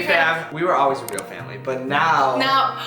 JD fam. We were always a real family, but now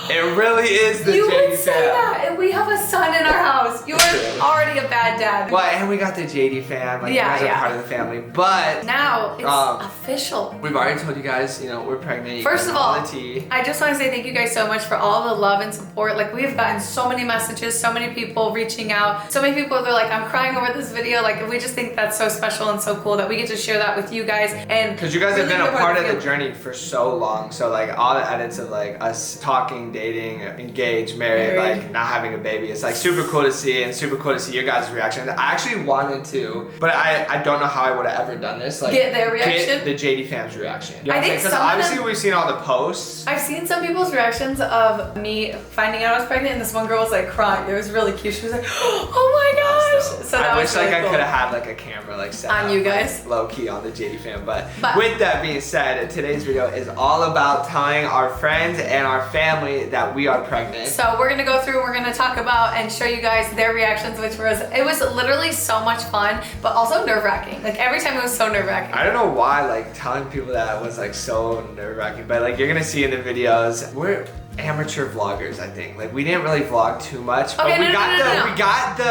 it really is the You JD would say fam. that, and we have a son in our house. You're already a bad dad. Well, and we got the JD fam. Like, you guys are part of the family, but now it's official. We've already told you guys, you know, we're pregnant. First of all, the tea. I just want to say thank you guys so much for all the love and support. Like, we have gotten so many messages, so many people reaching out, so many people, they're like, I'm crying over this video. Like, we just think that's so special and so cool that we get to share that with you guys. And because you guys have been a part of the journey for so long. So like all the edits of like us talking, dating, engaged, married, like not having a baby, it's like super cool to see, and super cool to see your guys' reaction. I actually wanted to, but I don't know how I would have ever done this. Like get their reaction, get the JD fans reaction. You know I think because obviously we've seen all the posts. I've seen some people's reactions of me finding out I was pregnant, and this one girl was like crying. It was really cute. She was like, oh my gosh. So that I was wish really like cool. I could have had like a camera like set on up, you guys, like, low key on the JD fam. But with that being said, today's video is all about telling our friends and our family that we are pregnant. So we're gonna go through, we're gonna talk about and show you guys their reactions, which was, it was literally so much fun, but also nerve-wracking. Like every time it was so nerve-wracking. I don't know why like telling people that was like so nerve-wracking, but like you're gonna see in the videos, we're amateur vloggers, I think. Like we didn't really vlog too much, but we got the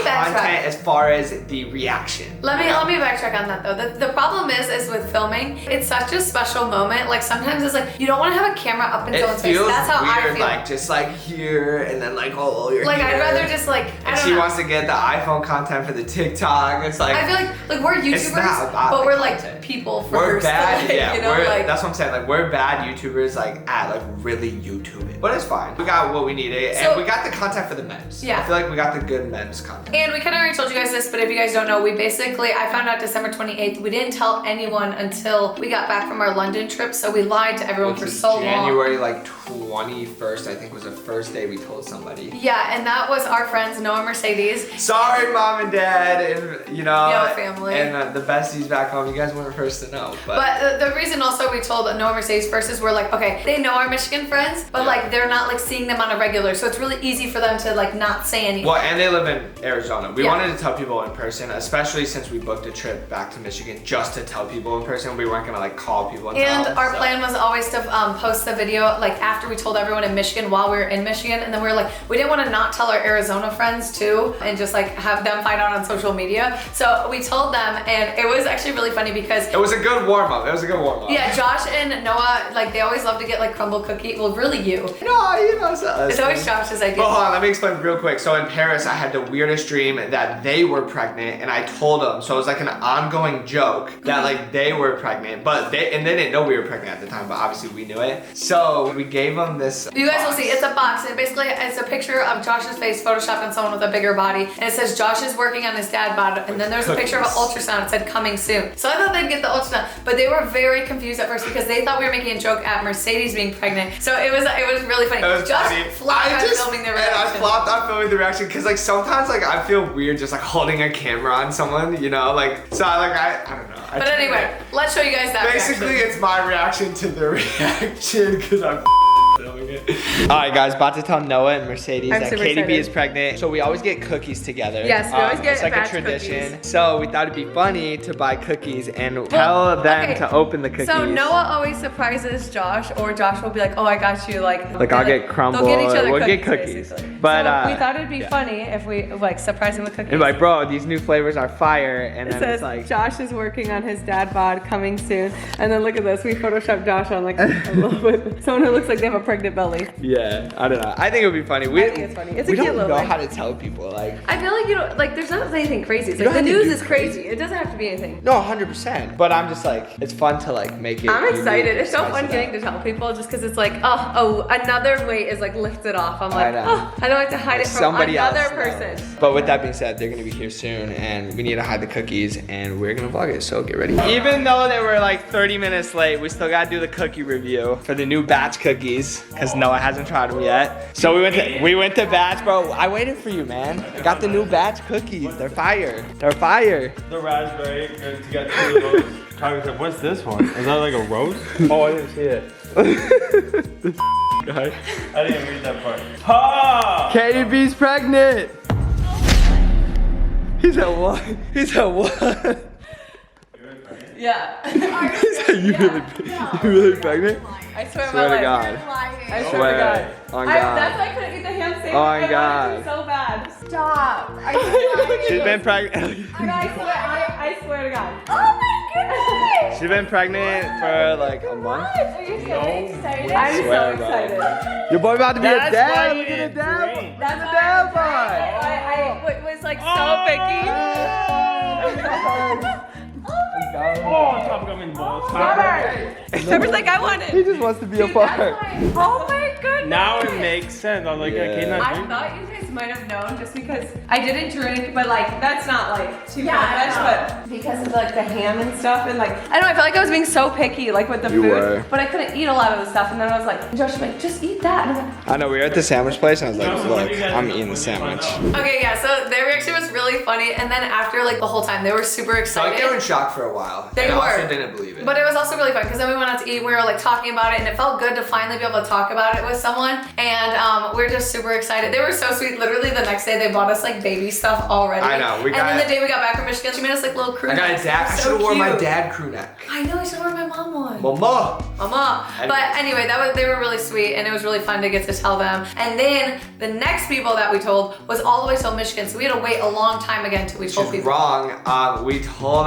content as far as the reaction. Let me backtrack on that though. The problem is with filming, it's such a special moment. Like sometimes it's like you don't want to have a camera up in someone's face. That's how I feel. Like just like here and then like you're like here. I'd rather just like she wants to get the iPhone content for the TikTok. It's like I feel like we're YouTubers, but we're like people first. We're bad, like, you know, like, that's what I'm saying. Like we're bad YouTubers, like at like really YouTubing. But it's fine. We got what we needed, and we got the content for the memes. Yeah. I feel like we got the good memes content. And we kind of already told you guys this, but if you guys don't know, I found out December 28th. We didn't tell anyone until we got back from our London trip, so we lied to everyone for so long. January like 21st, I think was the first day we told somebody. Yeah, and that was our friends Noah and Mercedes. Sorry, mom and dad, and you know, family, and the besties back home. You guys weren't first to know. But the reason also we told Noah and Mercedes first is we're like, okay, they know our Michigan friends, but like they're not like seeing them on a regular, so it's really easy for them to like not say anything. Well, and they live in Arizona. We wanted to tell people in person, especially since we booked a trip back to Michigan just to tell people in person. We weren't gonna like call people and tell them, our plan was always to post the video like after we told everyone in Michigan while we were in Michigan, and then we were like, we didn't want to not tell our Arizona friends too and just like have them find out on social media. So we told them, and it was actually really funny because it was a good warm-up. Yeah, Josh and Noah, like they always love to get like crumble cookie. Well, really you. No, you know, it's always Josh's idea. But hold on, let me explain real quick. So in Paris, I had the weirdest dream that they were pregnant, and I told them. So it was like an ongoing joke that like they were pregnant, but they didn't know we were pregnant at the time, but obviously we knew it. So we gave them this. You guys will see, it's a box, and basically it's a picture of Josh's face photoshopped on someone with a bigger body, and it says Josh is working on his dad bod, and then there's a picture of an ultrasound. It said coming soon. So I thought they'd get the ultrasound, but they were very confused at first because they thought we were making a joke at Mercedes being pregnant. So it was really funny. Josh flopped on filming the reaction. And I flopped on filming the reaction because like sometimes like I feel weird just like holding a camera on someone, you know, like so I don't know. But anyway, let's show you guys that basically reaction. It's my reaction to the reaction because I'm filming it. Alright guys, about to tell Noah and Mercedes that Katie B is pregnant. So we always get cookies together. Yes, we always get it's like a tradition. Cookies. So we thought it'd be funny to buy cookies and tell them to open the cookies. So Noah always surprises Josh, or Josh will be like, oh, I got you, like I'll get crumble, they'll get each other we'll cookies, get cookies. Basically. But so we thought it'd be funny if we like surprise him with cookies. And like, bro, these new flavors are fire. And then it's like Josh is working on his dad bod, coming soon. And then look at this, we photoshopped Josh on like a little bit, someone who looks like they have a pregnant belly. Yeah, I don't know. I think it would be funny. I think it's funny. It's a cute little We don't know how to tell people. Like, I feel like you don't like. There's not anything crazy. It's like the news is crazy. It doesn't have to be anything. No, 100%. But I'm just like, it's fun to like make it. I'm excited. It's so fun getting to tell people just because it's like, another weight is like lifted off. I'm like, I don't have to hide it from another person. But with that being said, they're gonna be here soon, and we need to hide the cookies, and we're gonna vlog it. So get ready. Even though they were like 30 minutes late, we still gotta do the cookie review for the new batch cookies because Noah hasn't tried them yet. So we went to batch, bro. I waited for you, man. Got the new batch cookies. They're fire. They're fire. The raspberry. You got two of those. Tyler said, "What's this one? Is that like a roast?" Oh, I didn't see it. This guy. I didn't read that part. Ha! Katie B's pregnant. He said what? He said what? Yeah. You really pregnant? I swear Swear my to life. God. I swear to Swear. God. On That's God. why I couldn't eat the ham sandwich. On I wanted God. to so bad. Stop. Are you lying? She's been pregnant. I swear to God. Oh my goodness. She's been pregnant for like a month. Are you so excited? I'm so Swear, bro. excited. Your boy about to be a That's why dad. you Look at the didn't dad. drink. That's The why dad I was like so picky. Oh, top coming balls. Trevor's like, I want He it. just wants to be a part. Oh my goodness. Now it makes sense. I was like, I can't I drink. thought you guys might have known just because I didn't drink, but like that's not like too Yeah, I far-fetched, but because of like the ham and stuff and like I don't know, I felt like I was being so picky like with the You food, were. but I couldn't eat a lot of the stuff, and then I was like, Josh was like, just eat that, and I'm like, I know, we were at the sandwich place and I was like, No, look, you guys- I'm eating the sandwich. Okay, yeah, so their reaction was really funny, and then after like the whole time, they were super excited. in shock for a while. They were. didn't believe it. But it was also really fun because then we went out to eat. We were like talking about it, and it felt good to finally be able to talk about it with someone. And we're just super excited. They were so sweet. Literally the next day, they bought us like baby stuff already. I know, we And got- then the day we got back from Michigan, she made us like little crew necks. I So should have worn my cute. dad crew neck. I know. I should wear my mom one. Mama. Mama. But anyway, they were really sweet, and it was really fun to get to tell them. And then the next people that we told was all the way till Michigan, so we had to wait a long time again till we told She's people. wrong. We told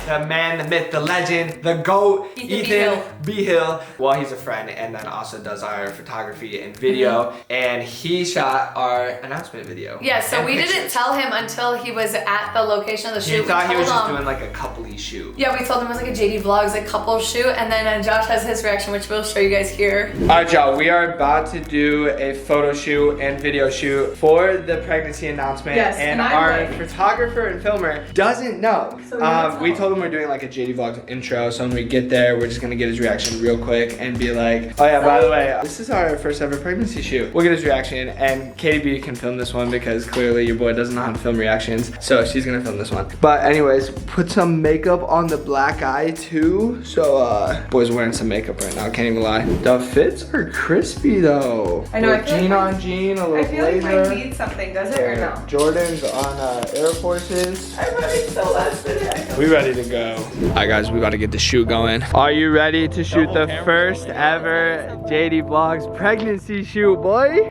the man, the myth, the legend, the GOAT, Ethan B. Hill. Well, he's a friend and then also does our photography and video. And he shot our announcement video. Yeah, so and we didn't pictures. tell him until he was at the location of the shoot. He thought We he was told just him- doing like a couple-y shoot. Yeah, we told him it was like a JD Vlogs, like couple shoot, and then Josh has his reaction, which we'll show you guys here. All right, y'all, we are about to do a photo shoot and video shoot for the pregnancy announcement. Yes, and and I'm our like- photographer and filmer doesn't know. So we don't tell we him. told him we're doing like a JD Vlogs intro, so when we get there, we're just gonna get his reaction real quick and be like, oh yeah, by the way, this is our first ever pregnancy shoot. We'll get his reaction, and Katie B can film this one because clearly your boy doesn't know how to film reactions, so she's gonna film this one. But anyways, put some makeup on the black eye too. So boy's wearing some makeup right now, can't even lie. The fits are crispy though. I know, I With feel like jean my- on jean, a I little feel like blazer. mine needs something, does it or no? Jordans on Air Forces. I'm ready so last minute. We ready to go. All right, guys, we about to get the shoot going. Are you ready to shoot Double the camera first going. ever JD Vlogs pregnancy shoot, boy?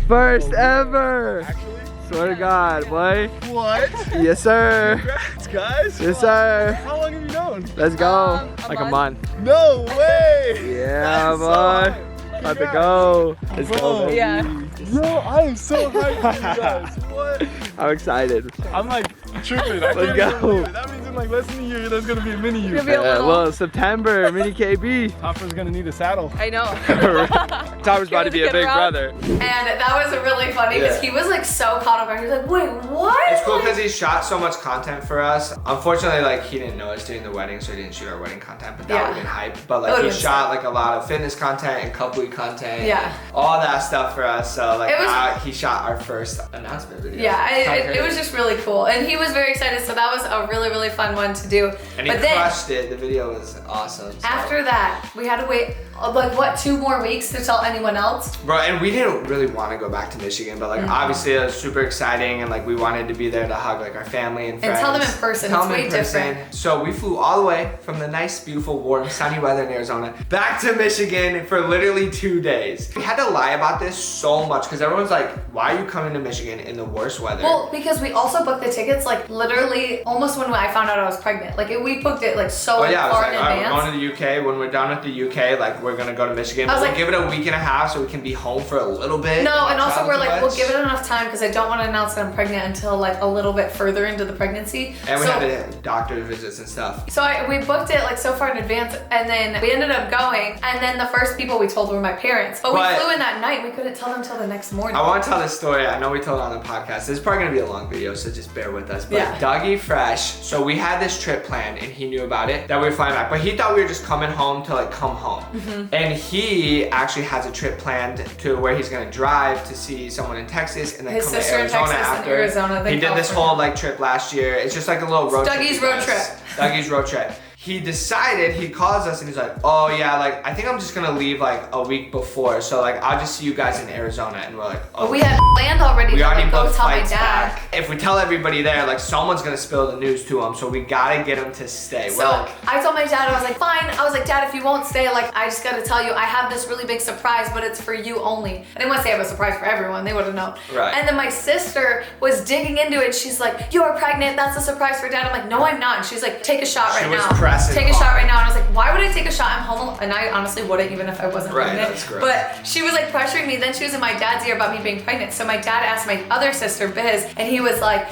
First ever. Swear to God, boy. What? Yes, sir. Congrats, guys. Yes, sir. How long have you known? Let's go. A Like a month. month. No way. Yeah, That's so boy. hype. About to go. Let's go, Bro. baby. Yeah. Yo, I am so hyped for you guys. What? I'm excited. I'm like tripping. I Let's can't even go. believe it. That means in like less than a year, there's gonna be a mini you. Gonna be a little- Well, September, mini KB. Topper's gonna need a saddle. I know. Topper's about to be a Get big around. brother. And that was really funny because Yeah. he was like so caught up on it. He was like, wait, what? It's cool Like- because he shot so much content for us. Unfortunately, like he didn't know us during the wedding, so he didn't shoot our wedding content. But that Yeah. would have been hype. But That like would've he been shot like a lot of fitness content and couple content. Yeah. All that stuff for us. So like It was- he shot our first announcement video. Yeah, Kinda it crazy. was just really cool. And he was very excited, so that was a really, really fun one to do. And he but then, crushed it. The video was awesome. So. after that, we had to wait, like, what, 2 more weeks to tell anyone else? Bro, and we didn't really want to go back to Michigan, but like obviously it was super exciting, and like we wanted to be there to hug like our family and friends. And tell them in person, Tell it's them way in person. different. So we flew all the way from the nice, beautiful, warm, sunny weather in Arizona back to Michigan for literally 2 days. We had to lie about this so much because everyone's like, why are you coming to Michigan in the worst weather? Well, because we also booked the tickets, like, literally almost when I found out I was pregnant. Like, we booked it, like, so Oh yeah, I was far like, in all right, advance. we're going to the UK. When we're done with the UK, like we're gonna go to Michigan. I was But we'll like- give it a week and a half so we can be home for a little bit. No, not and also travel we're too like, we'll much. give it enough time because I don't want to announce that I'm pregnant until like a little bit further into the pregnancy. And we So- had to have doctor visits and stuff. So we booked it like so far in advance, and then we ended up going, and then the first people we told were my parents. But we But- flew in that night. We couldn't tell them till the next morning. I want to tell this story. I know we told it on the podcast. This is probably gonna be a long video, so just bear with us. But Yeah. Dougie Fresh, so we had this trip planned, and he knew about it that we were flying back. But he thought we were just coming home to like come home. And he actually has a trip planned to where he's gonna drive to see someone in Texas and then His come to sister in Arizona Texas and after. Arizona, then He did this California. whole like trip last year. It's just like a little road trip. Dougie's you road guys. trip. Dougie's road trip. he decided, he calls us and he's like, oh yeah, like I think I'm just gonna leave like a week before, so like I'll just see you guys in Arizona. And we're like, oh. But we had planned already. We already go booked tell my flights dad. back. If we tell everybody there, like someone's gonna spill the news to him, so we gotta get him to stay. So I told my dad, I was like, fine. I was like, Dad, if you won't stay, like I just gotta tell you, I have this really big surprise, but it's for you only. I didn't want to say I have a surprise for everyone. They would have known. Right. And then my sister was digging into it. She's like, you are pregnant. That's a surprise for Dad. I'm like, no, I'm not. And she's like, take a shot right now. Take a shot right now. And I was like, why would I take a shot? I'm home alone. And I honestly wouldn't, even if I wasn't pregnant. That's great. But she was like pressuring me. Then she was in my dad's ear about me being pregnant. So my dad asked my other sister, Biz, and he was like,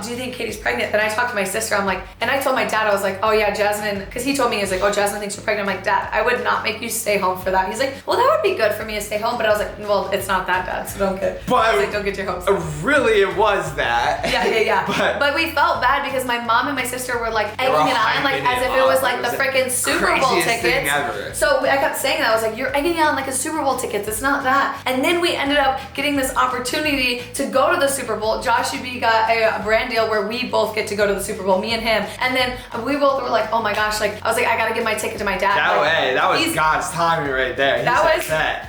do you think Katie's pregnant? Then I talked to my sister. I'm like, and I told my dad, I was like, oh yeah, Jasmine, because he told me, he was like, oh, Jasmine thinks you're pregnant. I'm like, Dad, I would not make you stay home for that. He's like, well, that would be good for me to stay home. But I was like, well, it's not that, Dad, so don't get, don't get your hopes up. Really, it was that. Yeah. But we felt bad because my mom and my sister were like egging it on, like as if it was like the freaking Super Bowl tickets. So I kept saying that. I was like, you're egging it on like a Super Bowl tickets. It's not that. And then we ended up getting this opportunity to go to the Super Bowl. Josh UB got a brand deal where we both get to go to the Super Bowl, me and him. And then we both were like, oh my gosh, like I was like, I gotta give my ticket to my dad. That was God's timing right there.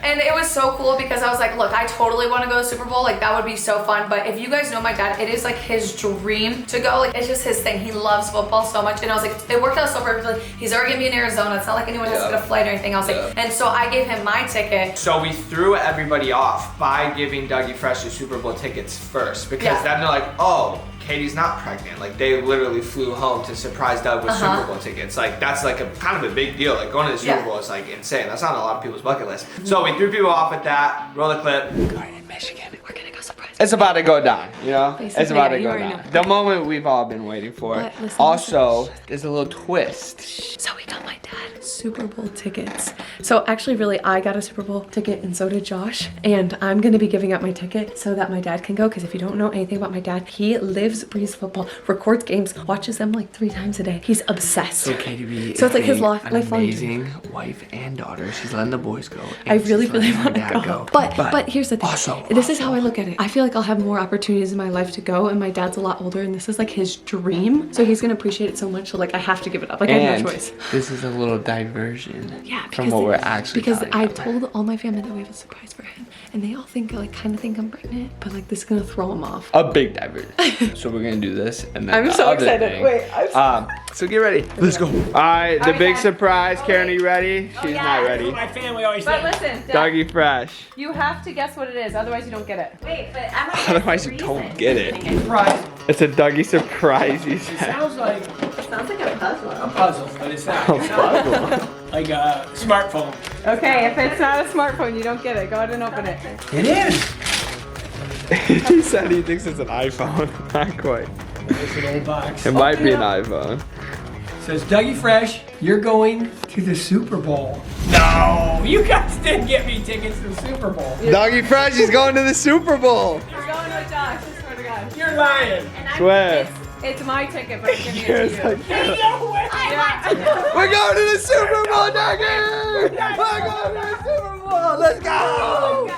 And it was so cool because I was like, look, I totally want to go to the Super Bowl. Like that would be so fun. But if you guys know my dad, it is like his dream to go. Like it's just his thing. He loves football so much. And I was like, it worked out so perfectly. He's already gonna be in Arizona. It's not like anyone has to get a flight or anything. I was like, and so I gave him my ticket. So we threw everybody off by giving Dougie Fresh the Super Bowl tickets first, because then they're like, oh, Katie's not pregnant. Like they literally flew home to surprise Doug with Super Bowl tickets. Like that's like a kind of a big deal. Like going to the Super Bowl is like insane. That's not a lot of people's bucket list. So we threw people off with that. Roll the clip. Going in Michigan. We're gonna go surprise. It's about to go down, you know? Basically, it's about to go down. The moment we've all been waiting for. Listen, also, there's a little twist. So we got my dad Super Bowl tickets. So actually, really, I got a Super Bowl ticket and so did Josh. And I'm gonna be giving up my ticket so that my dad can go. Because if you don't know anything about my dad, he lives, breathes football, records games, watches them like 3 times a day. He's obsessed. So KDB so it's like his lifelong amazing wife and daughter. She's letting the boys go. I really want to go. But here's the thing. This is how I look at it. I feel like I'll have more opportunities in my life to go, and my dad's a lot older, and this is like his dream. So he's gonna appreciate it so much. So like I have to give it up. Like I have no choice. This is a little diversion. Yeah, from what we're actually. Because I told all my family that we have a surprise for him, and they all think kind of think I'm pregnant, but like this is gonna throw him off. A big diversion. So we're gonna do this, and then I'm so excited. Wait, so get ready. Let's go. All right, the big surprise. Karen, are you ready? She's not ready. My family always But says. listen, Dad, Dougie Fresh. you have to guess what it is, otherwise you don't get it. Wait, but I'm gonna Otherwise you don't get it. Surprise. It's a Dougie surprise, he said. Sounds like Sounds like a puzzle. a puzzle, but it's not. A puzzle. Like a smartphone. Okay, if it's not a smartphone, you don't get it. Go ahead and open it. It is. He said he thinks it's an iPhone. Not quite. It's an old box. It might be an iPhone. Says Dougie Fresh, you're going to the Super Bowl. No, you guys didn't get me tickets to the Super Bowl. Dougie Fresh is going to the Super Bowl. You're going with Josh, I swear to God. You're lying. Swear. It's my ticket, but I'm giving it to you. There's no way. We're going to the Super Bowl, Dougie! We're going to the Super Bowl! Let's go!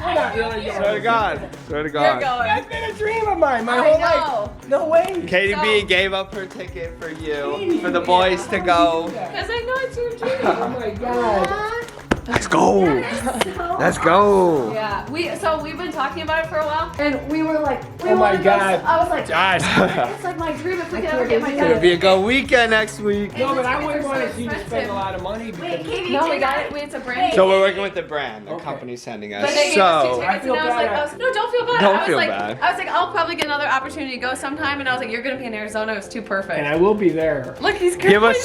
We're not really going. Swear to God. Swear to You're God. going. That's been a dream of mine my whole life. No way. Katie B gave up her ticket for you, for the boys to go. Because I know it's your dream. Oh my God. Let's go. Let's go. Yeah, we've been talking about it for a while, and we were like, Oh my God. I was like, Josh. it's like my dream if we could ever get my It's gonna dad. be a good weekend next week. No, but I wouldn't want you to spend a lot of money because No, we got it. It's a brand. So we're working with the brand. The Okay. company's sending us. But they gave us 2 So tickets, and I was like, no, don't feel bad. Don't I was feel like, bad. I was like, I'll probably get another opportunity to go sometime, and I was like, you're gonna be in Arizona. It was too perfect. and I will be there. Look, he's give us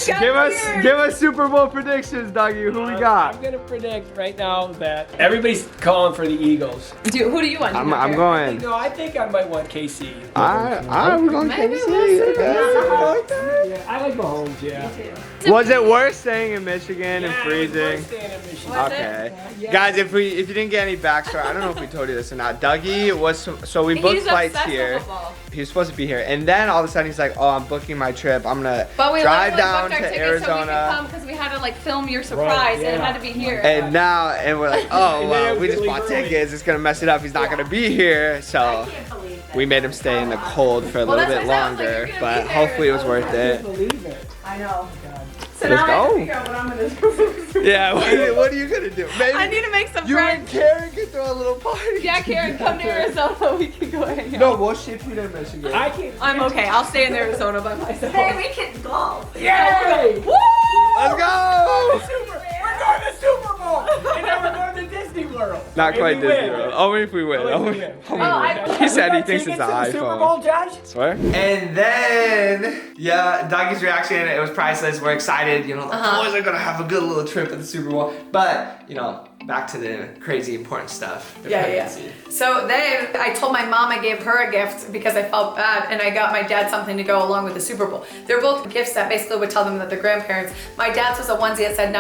Super Bowl predictions, Dougie. Who we got? I'm gonna predict right now that everybody's calling for the Eagles. Who do you want? I'm going. No, I think I might want KC. We're going Maybe KC. we'll see. Okay. Yeah, I like Mahomes, yeah. Was it worth staying in Michigan and Yeah, freezing? we're staying in Michigan. Was it? Okay. Yeah. Guys, if you didn't get any backstory, I don't know if we told you this or not. Dougie was, so we booked He's flights obsessed with here. football. He was supposed to be here. And then all of a sudden he's like, oh, I'm booking my trip. I'm gonna But we drive literally down booked our to tickets so we could Arizona. come because we had to like film your surprise, and it yeah. had to be here. And now, and we're like, oh, And well, then we just we bought leave early. tickets. It's gonna mess it up. He's not gonna be here. So we made him stay in the cold for a Well, little that's bit what I said. I was like, longer. you're gonna But be there. hopefully it was worth I it. can't believe it. I know. God. So Let's now I have go. to figure out what I'm gonna do. Yeah, what are you gonna do? Maybe I need to make some you and friends. Karen can throw a little party. Yeah, Karen, come to Arizona. We can go hang out. No, we'll ship you to Michigan. I can't. I'm okay. I'll stay in Arizona by myself. Hey, we can golf. Yay! Woo! Let's go! We're going to Super Bowl, and then we're going to Disney World. Not If quite we Disney win. World. Only if we win. Only if we win. He said he got thinks it's tickets an to the Super iPhone. Bowl, Josh? Swear. And then, yeah, Dougie's reaction, it was priceless. We're excited. You know, the boys are gonna have a good little trip at the Super Bowl. But, you know, back to the crazy important stuff. the Yeah. pregnancy. So then I told my mom I gave her a gift because I felt bad, and I got my dad something to go along with the Super Bowl. They're both gifts that basically would tell them that they're grandparents. My dad's was a onesie that said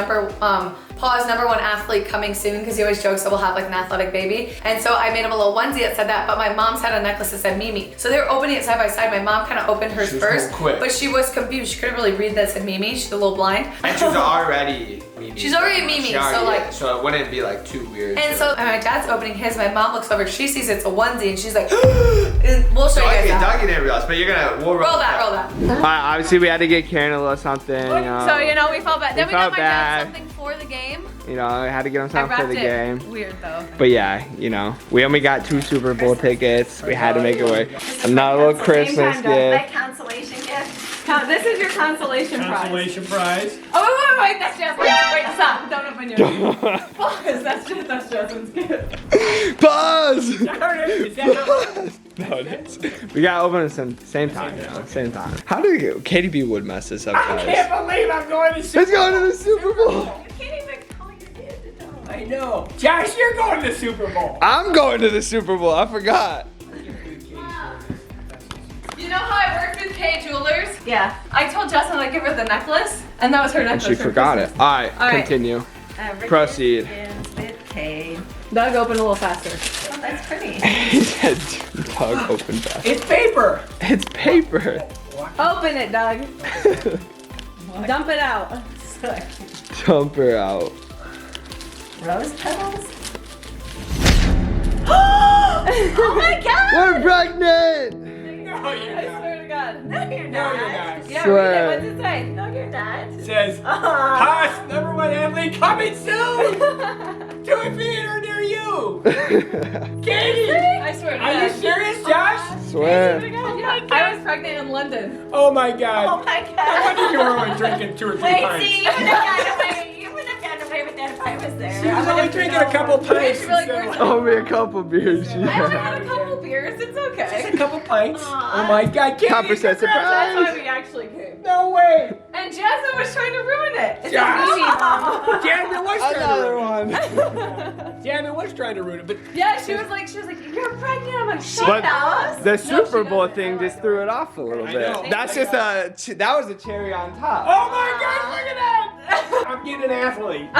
Paul's #1 athlete coming soon, because he always jokes that we'll have like an athletic baby. And so I made him a little onesie that said that, but my mom's had a necklace that said Mimi. So they were opening it side by side. My mom kind of opened hers She was first, going quick. but she was confused. She couldn't really read that it said Mimi. She's a little blind. And she's already Mimi. She's already Mimi, so like. So it wouldn't be like too weird. And so my dad's opening his, my mom looks over, she sees it's a onesie, and she's like, and we'll show you guys that. Dougie didn't realize, but we'll Roll that. Alright, obviously we had to get Karen a little something. You know, So, you know, we felt bad. Then we got felt my dad bad. something for the game. You know, I had to get him I something for wrapped the it game. weird though. But yeah, you know, we only got 2 Super Bowl tickets. We had to make it work. Another little Christmas gift. Consolation gift. This is your consolation prize. Consolation prize. Oh, wait, that's Jasmine's. Wait, stop. Don't open your Pause. That's Jasmine's gift. Pause! Is that No, it is. We gotta open it same time, you know, same time. How did Katie B. Would mess this up, I guys? can't believe I'm going to Super Let's go to Bowl. the Super Bowl. You can't even call your kid to know. I know. Josh, you're going to the Super Bowl. I'm going to the Super Bowl. I forgot. You know how I worked with Kay Jewelers? Yeah. I told Justin I'd give her the necklace, and that was her And necklace. she for forgot it. Christmas. All right, All right. continue. Proceed. Doug, open a little faster. Oh, that's pretty. He said, Doug, open fast. It's paper. It's paper. Open it, Doug. Dump it out. Dump her out. Rose petals? Oh my god! We're pregnant! No, you're I not. swear to God. No, you're No, not. you're not. Yeah, Swear. read it. What's it say? No, you're not. It says, Haas #1 athlete coming soon to a theater near you. Katie, I swear to are you God. serious, Josh? Swear. Yeah, I was pregnant in London. Oh my God. Oh my No god. wonder you were only drinking 2 or 3 Wait, pints. see, you would have gotten away. You would have gotten away with that if I was there. She was only drinking a couple pints. She really instead of- works Only a couple beers. I only had a couple beers. It's okay. Just a couple pints. Oh my God, Katie, 10% congrats. That's why surprise. we actually came. No way. And Jasmine was trying to ruin it. It's Josh. a Mimi, Mom. Jasmine was trying to Another ruin one. it. Jasmine was trying to ruin it, but Yeah, she was like, you're pregnant. I'm like, shut But up. the Super she Bowl doesn't. thing just threw it off a little I bit. know. That's just that was a cherry on top. oh my God, look at that. I'm getting an athlete.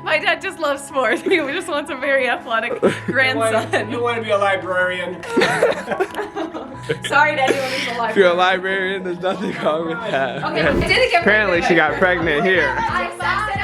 My dad just loves sports. He just wants a very athletic grandson. You want to be a librarian. Sorry to anyone who's alive. If you're a librarian, there's nothing wrong with that. Okay, I didn't get Apparently she got pregnant here. I said it.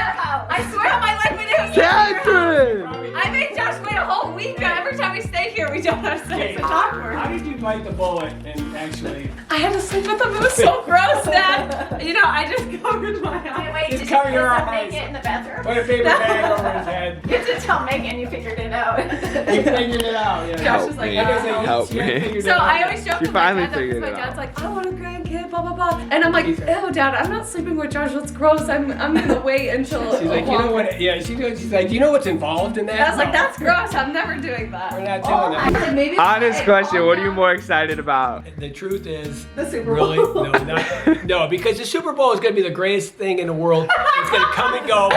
I swear on my life we didn't. Catherine! I made Josh wait a whole week. Every time we stay here, we don't have sex. It's awkward. How did you bite the bullet and actually? I had to sleep with him. It was so gross, Dad. You know, I just covered my eyes. Wait, Just did cover you your put some eyes. Megan in the bathroom? Put a paper bag over his head. You did tell Megan you figured it out. You figured it out. Yeah. Josh Help was like, me. "Oh." Help She had me. figured it So out. I always joke You with my finally dad because figured my it dad's out. like, I want a grandkid, blah blah blah, and I'm like, ew, Dad, I'm not sleeping with Josh. That's gross. I'm gonna wait until. She's like, you know what? Yeah, she's like, you know what's involved in that? I was like, No. that's gross. I'm never doing We're that. not doing I that. said, maybe. Honest question, what are you more excited about? The truth is, The Super Bowl. really, no, because the Super Bowl is going to be the greatest thing in the world. It's going to come and go,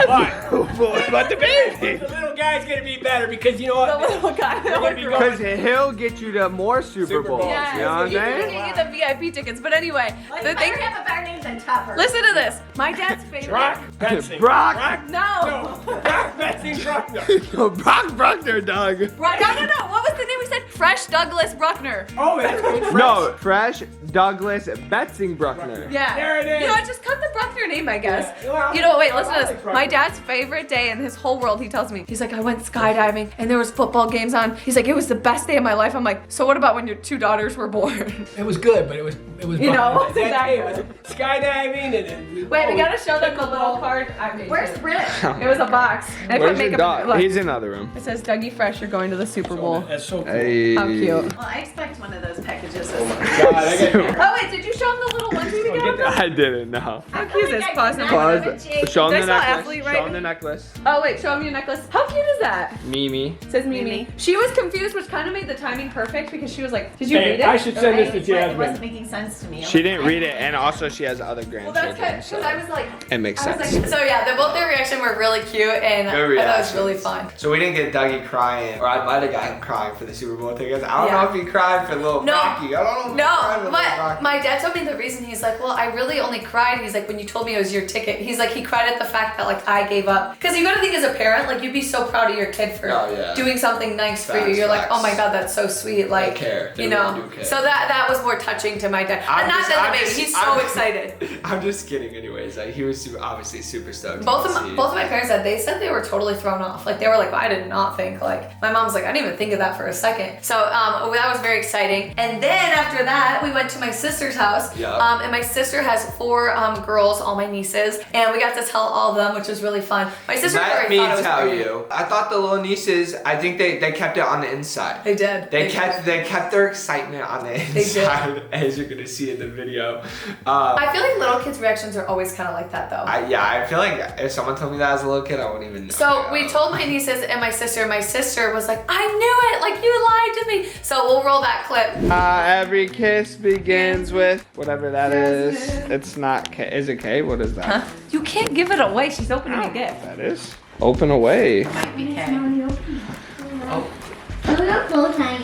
But the baby! the little guy's going to be better because you know The what? little guy. gonna be Because he'll get you to more Super Super Bowls. Bowls. Yeah, You know what I'm you saying? can get the VIP tickets. But anyway, Like, the if thing. I have a better name than Topper. Listen to this. My dad's favorite. Brock Betsy. Brock. No. Brock Betsy. Brock. Yo, Brock Bruckner, Doug. No. What was the name we said? Fresh Douglas Bruckner. Oh, that's good. No, Fresh Douglas Betzingbruckner. Yeah. There it is. You know, I just cut the Bruckner name, I guess. Yeah, well, you know, wait, listen to I this. like My Bruckner. dad's favorite day in his whole world, he tells me, he's like, I went skydiving and there was football games on. He's like, it was the best day of my life. I'm like, so what about when your 2 daughters were born? It was good, but it was. You know, that day exactly. was skydiving and. Wait, we gotta show them the little card. I made Where's it. Britt? It was a box. And I put Where's your makeup dog? in it. Look. He's in the other room. It says Dougie Fresh, you're going to the Super Bowl. That's so cool. Hey. How cute. Well, I expect one of those packages. God, I got Oh wait, did you show them the little onesie we get got? I didn't know. How cute is this? Pause and Pause. Show him Did I the spell necklace. athlete right? Show him the necklace. Oh wait, show him your necklace. How cute is that? Mimi. It says Mimi. She was confused, which kind of made the timing perfect because she was like, did you Hey, read it? I should send this to It wasn't Jasmine. making sense to me. She didn't read it, and also she has other Well, that's grandchildren, good, so because I was like, it makes I was sense. like, so yeah, their reaction were really cute, and I Good thought it was reactions. really fun. So we didn't get Dougie crying, or I might have gotten him crying for the Super Bowl tickets. I don't Yeah. know if he cried for little No. Rocky. I don't know if he cried for No, little but Rocky. my dad told me the reason. He's like, well, I really only cried. He's like, when you told me it was your ticket. He's like, he cried at the fact that like I gave up. Because you gotta think as a parent, like you'd be so proud of your kid for Oh, yeah. doing something nice for you. Facts, You're like, facts. oh my god, that's so sweet. Like, care. They you know. really do care. So that was more touching to my dad. I'm And not just- that I'm the baby. just- He's so I'm- excited. I'm just kidding anyways. Like he was obviously super stoked. Both to of see. my parents said they were totally thrown off. Like they were like, well, I did not think. Like my mom's like, I didn't even think of that for a second. So that was very exciting. And then after that, we went to my sister's house. Yeah. And my sister has 4 girls, all my nieces, and we got to tell all of them, which was really fun. My sister Let already me thought it was tell great. you, I thought the little nieces. I think they kept it on the inside. They did. They kept their excitement on the did. inside, as you're gonna see in the video. I feel like little kids' reactions are always kind of like that, though. I feel like if someone told me that as a little kid, I wouldn't even know. So we told my nieces and my sister. My sister was like, I knew it. Like you lied to me. So we'll roll that clip. Every kiss begins with whatever that is. It's not K. Is it K? What is that? huh? You can't give it away. She's opening a gift. That is. Open away.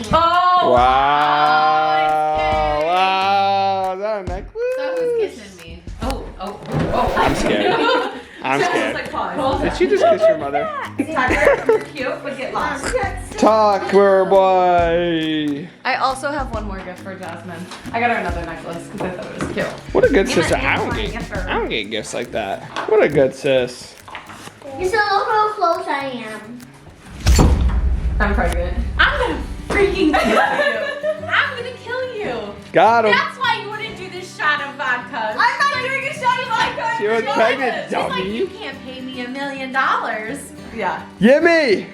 Oh! Wow. Wow. Is that a necklace? kissing me? I'm scared. I'm scared. Like, pause. Did she just kiss your mother? Tucker, you're cute, but get lost. Tucker boy. I also have one more gift for Jasmine. I got her another necklace because I thought it was cute. What a good sister. me I don't get gifts like that. What a good sis. You still look how close I am. I'm pregnant. I'm gonna freaking kill you. I'm gonna kill you. Got him. That's why you wouldn't do this shot of vodka. I'm not doing a shot of vodka. She was pregnant, She's like, dummy. you can't pay me $1 million. Yeah. Like Gimme.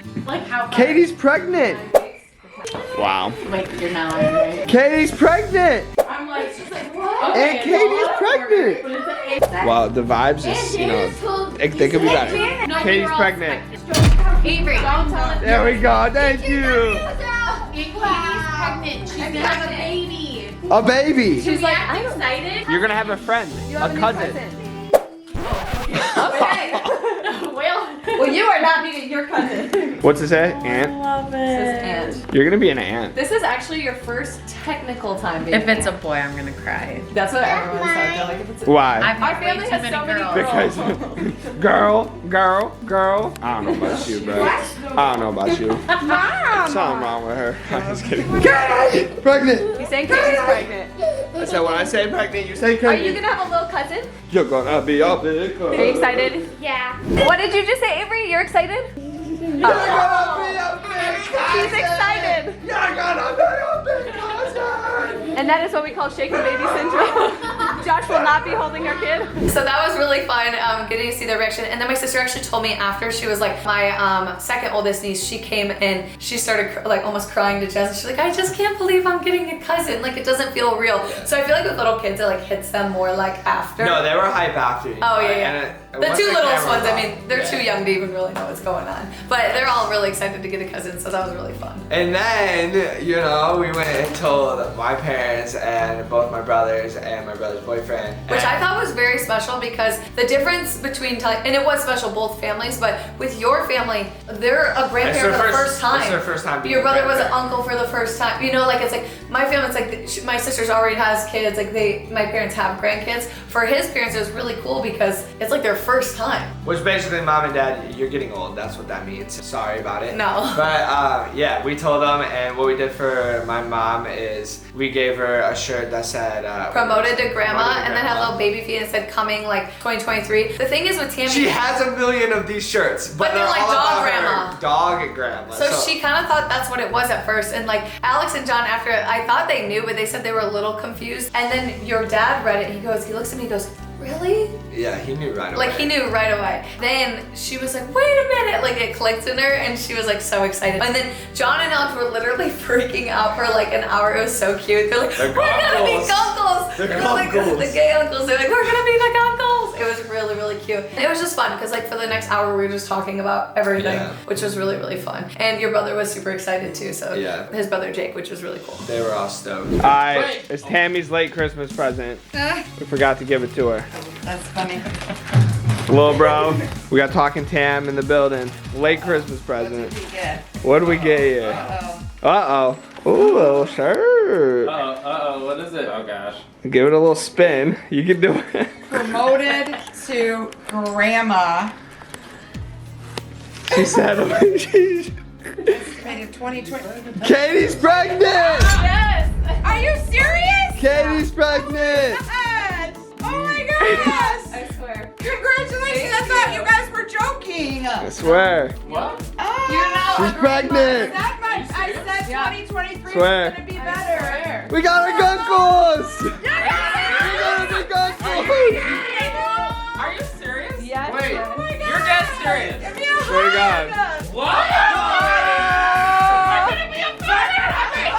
how? Katie's pregnant. Wow. Wait, you're not lying, right? Katie's pregnant. I'm like, she's like, what? And Katie's pregnant. Wow, the vibes is, you know, they could be better. No, Katie's you're all pregnant. Avery, don't tell it. There we go. Thank you. Katie's pregnant. She's gonna have a baby. A baby. She's like, I'm excited. You're gonna have a friend, a cousin. Well, you are not meeting your cousin. What's it say? Aunt. This is Aunt. You're gonna be an aunt. This is actually your first technical time being If it's a aunt. boy, I'm gonna cry. That's what everyone said. They're like, if it's a Why? I've Our met way family too has many so many girls. girls. Because girl. I don't know about you, bro. I don't know about you. Something wrong with her. I'm just kidding. Katie! Pregnant. He's saying Katie's pregnant. I said when I say pregnant, you say Are you Katie. gonna have a little cousin? You're gonna be a big cousin. Are you excited? Yeah. What did you just say, Avery? You're excited? You're gonna be a big cousin. She's excited. You're gonna be a big cousin. And that is what we call shaken baby syndrome. Josh will not be holding her kid. So that was really fun, getting to see their reaction. And then my sister actually told me after, she was like, my second oldest niece, she came and she started like almost crying to Jess. She's like, I just can't believe I'm getting a cousin. Like it doesn't feel real. So I feel like with little kids, it like hits them more like after. No, they were hype after. Oh yeah. The once 2 littlest camera ones, I rolled, mean, they're too young to even really know what's going on. But they're all really excited to get a cousin, so that was really fun. And then, you know, we went and told my parents and both my brothers and my brother's boyfriend. Which I And- thought was very special because the difference between, and it was special, both families, but with your family, they're a grandparent for the first time. It's their first time being Your a brother was an grandparent. uncle for the first time. You know, like it's like my family, it's like my sister's already has kids, like my parents have grandkids. For his parents, it was really cool because it's like their first time. Which basically, mom and dad, you're getting old. That's what that means. Sorry about it. No. But yeah, we told them, and what we did for my mom is we gave her a shirt that said promoted to grandma, and then had a little baby feet and said coming like 2023. The thing is with Tammy, she has a million of these shirts, but they're like all dog about her grandma. Dog grandma. So she kind of thought that's what it was at first, and like Alex and John, after I thought they knew, but they said they were a little confused. And then your dad read it. He looks at me, he goes, really? Yeah, he knew right away. Like he knew right away. Then she was like, wait a minute, like it clicked in her, and she was like so excited. And then John and Alex were literally freaking out for like an hour. It was so cute. They're like, we're gonna be uncles. The gay uncles. They're like, we're gonna be like uncles. It was really, really cute. And it was just fun because like for the next hour we were just talking about everything, which was really, really fun. And your brother was super excited too. So yeah, his brother Jake, which was really cool. They were all stoked. Alright, it's Tammy's late Christmas present. We forgot to give it to her. That's funny. Little bro, we got Talking Tam in the building. Late Christmas present. What did we get here? Uh-oh. Ooh, a little shirt. Uh-oh, what is it? Oh gosh. Give it a little spin. You can do it. Promoted to grandma. She said, she's... Estimated 2020. Katie's pregnant! Yes! Are you serious? Katie's pregnant! Yes! Oh my goodness! I swear. Congratulations! I thought you guys were joking. I swear. What? Oh, She's pregnant! that much. I said 2023 Swear. was gonna be better. We got our gunkles! We got our gunkles! Are you serious? Yes. Wait, Oh my God. you're dead serious. Give me a Swear to God. hug. What? I'm gonna be a murder! I mean,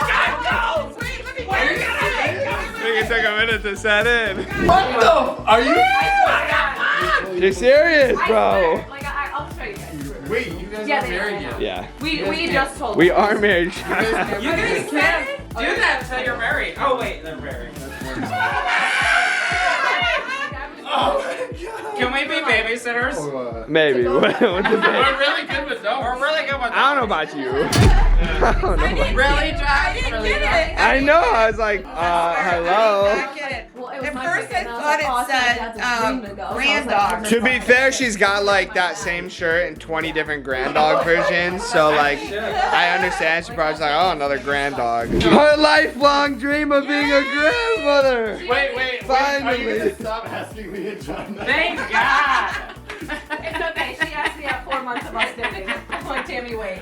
Wait, let me What are you get gonna it. I think it took a minute to set in. What the? Are you? You're serious, bro. Like I'll show you guys. Wait, you guys Yeah, are they married are. yet? Yeah. We just told We are married. You guys can't do that until you're married. Oh wait, they're married. That's worse. Oh my God. Can we be babysitters? Maybe. What's the We're big? really good with those. We're really good with those. I don't know about you. I don't know about Really, Josh? I didn't Really, get Josh? it. I know. I was like, hello. I didn't get it. At first I thought it said granddog. To be fair, she's got like that same shirt in 20 different granddog versions. So like, I understand. She probably was like, oh, another granddog. Her lifelong dream of being a grandmother. Wait. Finally. Stop asking me and John. Thank God. It's okay. She asked me at 4 months of us dating. I'm like, Tammy, wait.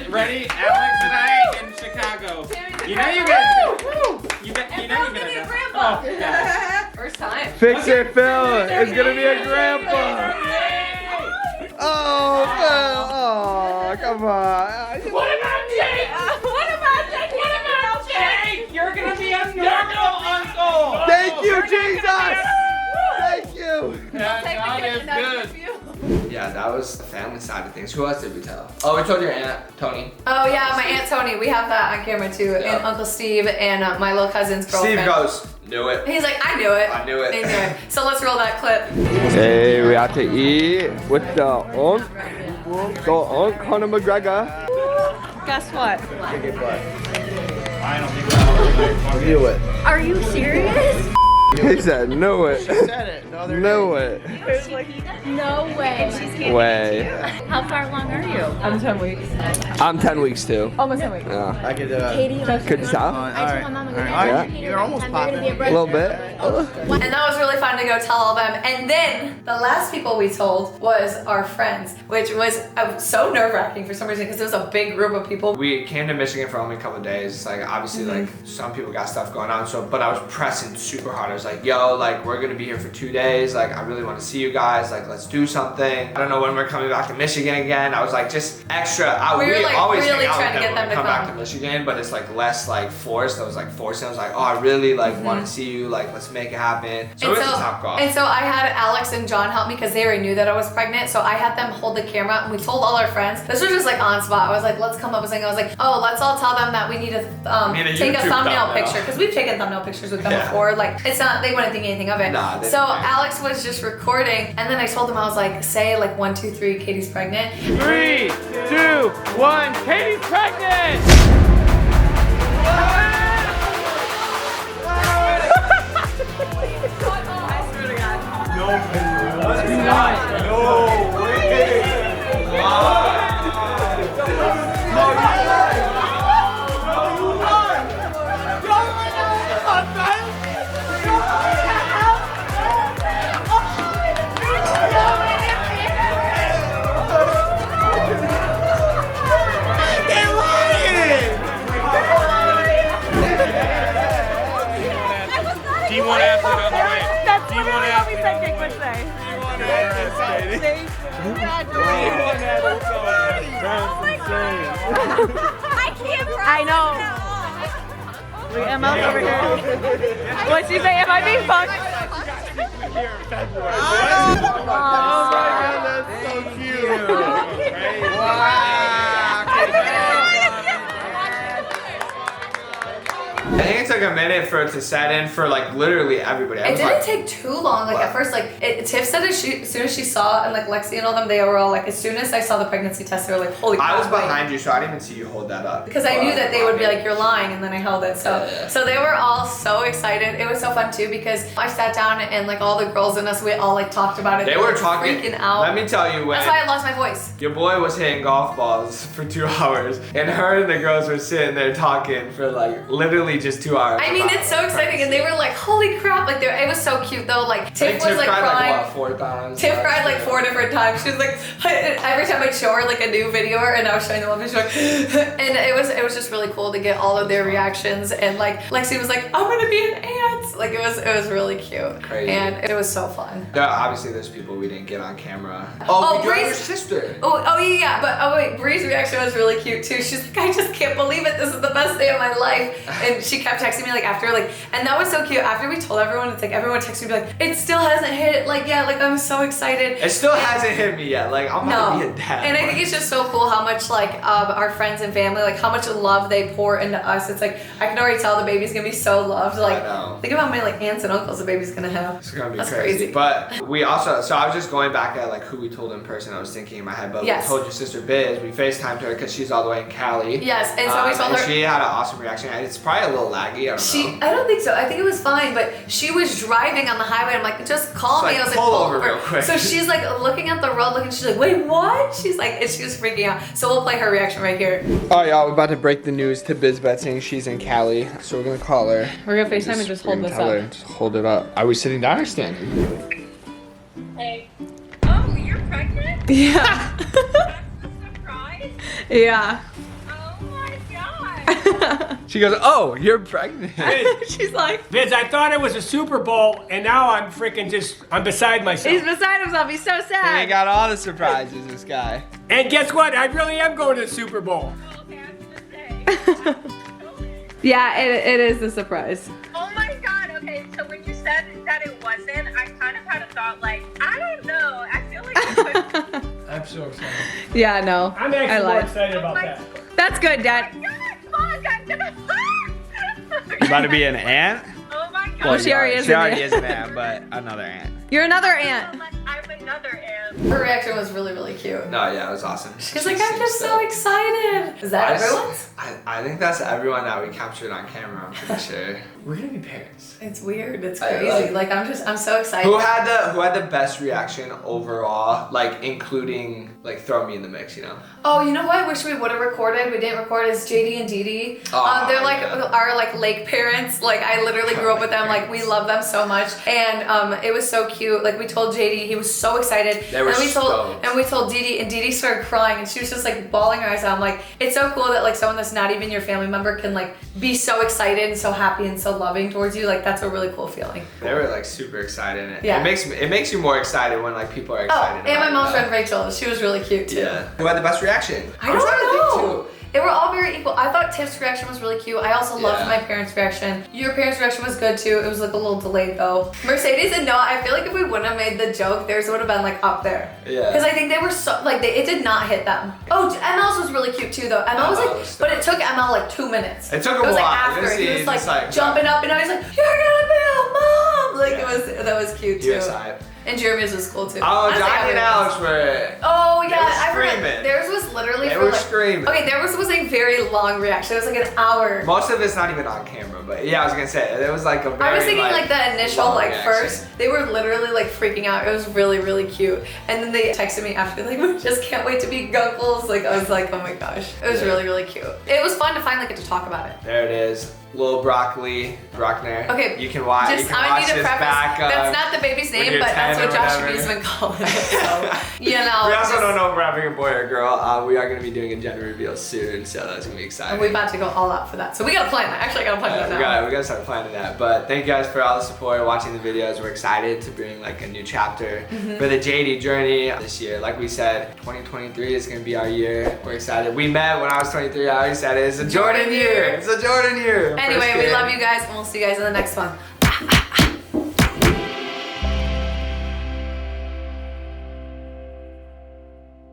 Ready? Alex and I in Chicago. You know you guys. You know you guys. grandpa. Oh, yeah. First time. Fix it, Phil. It's gonna be a grandpa. Oh, Phil. Oh, come on. What about Jake? What about Jake? You're gonna be a normal uncle. Thank you, Jesus. Thank you. John is good. Yeah, that was the family side of things. Who else did we tell? Oh, we told your aunt, Tony. Oh yeah, my Aunt Tony. We have that on camera too. Yeah. And Uncle Steve and my little cousin's girlfriend. Steve goes, knew it. He's like, I knew it. I knew it. They knew it. So let's roll that clip. Hey, we have to eat with the aunt Conor McGregor. Guess what? I knew it. Are you serious? He said, knew it. said it. No, Knew it. No way. Way. How far along are you? I'm 10 weeks. I'm 10 weeks too. Almost 10 weeks. Yeah. I could Katie, Could you tell? Yeah. You're almost A popping. little bit. And that was really fun to go tell all them. And then the last people we told was our friends, which was so nerve-wracking for some reason because it was a big group of people. We came to Michigan for only a couple of days. Like obviously like some people got stuff going on. So but I was pressing super hard. I was like, yo, like we're gonna be here for 2 days. Like I really want to see you guys. Like let's do something. I don't know when we're coming back to Michigan again. I was like just extra. We were, like, always really hang out trying with to get them to when we come back come. to Michigan, but it's like less like forced. I was like forced. I was like, oh, I really like want to see you. Like let's make it happen. So it was a Topgolf. And so I had Alex and John help me because they already knew that I was pregnant. So I had them hold the camera and we told all our friends. This was just like on spot. I was like, let's come up with something. I was like, oh, let's all tell them that we need to take a YouTube thumbnail thumbnail. picture because we've taken thumbnail pictures with them Yeah. before. Like it's not, they wouldn't think anything of it. Nah, they so didn't care. Alex was just recording and then I told him, I was like, say like 1, 2, 3, Katie's pregnant. 3, 2, 1. Katie's pregnant. I swear to God. D1 athlete on the way. That's literally what we said Jake would say. I can't I know. Wait, Emma's over here. What'd she say? Am I being fucked? Oh my god, that's so cute. I think it took a minute for it to set in for like literally everybody. It didn't take too long. Like at first, like Tiff said, as soon as she saw and like Lexi and all them, they were all like, as soon as I saw the pregnancy test, they were like, holy crap. I was behind you, so I didn't even see you hold that up. Because I knew that they would be like, you're lying, and then I held it. So they were all so excited. It was so fun too because I sat down and like all the girls in us, we all like talked about it. They were talking. freaking out. Let me tell you when. That's why I lost my voice. Your boy was hitting golf balls for 2 hours, and her and the girls were sitting there talking for like literally just 2 hours. I mean, it's so exciting, and they were like, "Holy crap!" Like, it was so cute though. Like, Tiff was like cried crying. like, what, 4 times? Tiff cried like 4 different times. She was like, every time I'd show her like a new video, and I was showing them one video, and it was just really cool to get all of their reactions. And like, Lexi was like, "I'm gonna be an aunt." Like, it was really cute, Crazy. and it was so fun. Obviously, there's people we didn't get on camera. Oh, we got your sister. Oh yeah, but wait, Bree's reaction was really cute too. She's like, I just can't believe it. This is the best day of my life. And she kept texting me like after like, and that was so cute. After we told everyone, it's like everyone texted me like, it still hasn't hit. Like yeah, like I'm so excited. It still hasn't hit me yet. Like I'm about to be a dad. And I think it's just so cool how much like our friends and family, like how much love they pour into us. It's like I can already tell the baby's gonna be so loved. Like think about how many like aunts and uncles the baby's gonna have. It's gonna be That's crazy. But we also, so I was just going back at like who we told in person. I was thinking in my head, but we told your sister Biz. We FaceTimed her because she's all the way in Cali. Yes, and so we told her. She had an awesome reaction. It's probably a little laggy. I don't think so. I think it was fine, but she was driving on the highway. I'm like, just call me. I was like, pull over real quick. So she's like looking at the road, looking. She's like, wait, what? She's like, and she was freaking out. So we'll play her reaction right here. Oh y'all, we're about to break the news to Bizbet saying she's in Cali. So we're gonna call her. We're gonna FaceTime and just hold this up. Just hold it up. Are we sitting down or standing? Hey. Oh, you're pregnant? Yeah. That's a surprise? Yeah. Oh my god. She goes, oh, you're pregnant. She's like, Vince, I thought it was a Super Bowl, and now I'm freaking I'm beside myself. he's beside himself. He's so He sad. got all the surprises, this guy. And guess what? I really am going to the Super Bowl. Oh, okay, I was gonna say. Yeah, it is a surprise. Oh my god, okay, so when you said that it wasn't, I kind of had a thought like, I don't know, I feel like it could. I'm so excited. Yeah, no. I'm actually more lied. excited about my that. That's good, Dad. God, fuck, I'm gonna You about to be an aunt? Oh my god. Well, she already is She an already aunt. is an aunt, but another aunt. You're another aunt. I'm another aunt. Her reaction was really, really cute. No, yeah, it was awesome. She's like, I'm just so excited. Is that everyone's? I think that's everyone that we captured on camera, I'm pretty sure. We're gonna be parents. It's weird. It's I crazy. like- I'm so excited. Who had the best reaction overall, like including like throw me in the mix, you know? Oh, you know what? I wish we would have recorded. We didn't record as Jatie and Dee. Oh, They're like yeah. our like lake parents. Like I literally grew up with them. Like we love them so much, and it was so cute. Like we told Jatie, he was so excited. They were and we stoked. told Dee, and Dee started crying, and she was just like bawling her eyes out. I'm like, it's so cool that like someone that's not even your family member can like be so excited and so happy and so loving towards you. Like that's a really cool feeling. They were like super excited. And Yeah. It makes you more excited when like people are Oh, excited. and my about mom's you, friend Rachel, she was really cute too. Yeah. Who had the best reaction? I I'm trying to don't think, know. too. They were all very equal. I thought Tiff's reaction was really cute. I also loved Yeah. my parents' reaction. Your parents' reaction was good too. It was like a little delayed though. Mercedes and Noah, I feel like if we wouldn't have made the joke, theirs would have been like up there. Yeah. Because I think they were so, like, it did not hit them. Oh, ML's was really cute too though. ML was ML like, was but it took ML like 2 minutes. It took It him was a like while. after. Honestly, He was just, like jumping up and I was like, you're gonna be a mom! Like that was cute You too. excited? And Jeremy's was cool too. Oh, Honestly, Johnny and everyone's. Alex were. Oh They yeah, were I forgot screaming. Theirs was literally They for were like, screaming. Okay, theirs was a very long reaction. It was like an hour. Most of it's not even on camera, but yeah, I was gonna say it was like a very. I was thinking like the initial long like reaction. first, they were literally like freaking out. It was really, really cute. And then they texted me after like, we just can't wait to be gunkles. Like I was like, oh my gosh. It was really, really cute. It was fun to finally get to talk about it. There it is. Little Broccoli, Brockner. Okay, you can watch. Just, you can I watch need to his preface, back. that's not the baby's when name, you're but that's 10 what or Josh whatever. B's been calling it. So, you know. We also just- don't know if we're having a boy or a girl. We are gonna be doing a gender reveal soon, so that's gonna be exciting. And we're about to go all out for that. So we gotta plan that. Actually, I gotta plan that now. We gotta start planning that. But thank you guys for all the support, watching the videos. We're excited to bring like a new chapter for the Jatie journey this year. Like we said, 2023 is gonna be our year. We're excited. We met when I was 23. I always said it's a Jordan year. It's a Jordan year. Anyway, First we kid. love you guys, and we'll see you guys in the next one.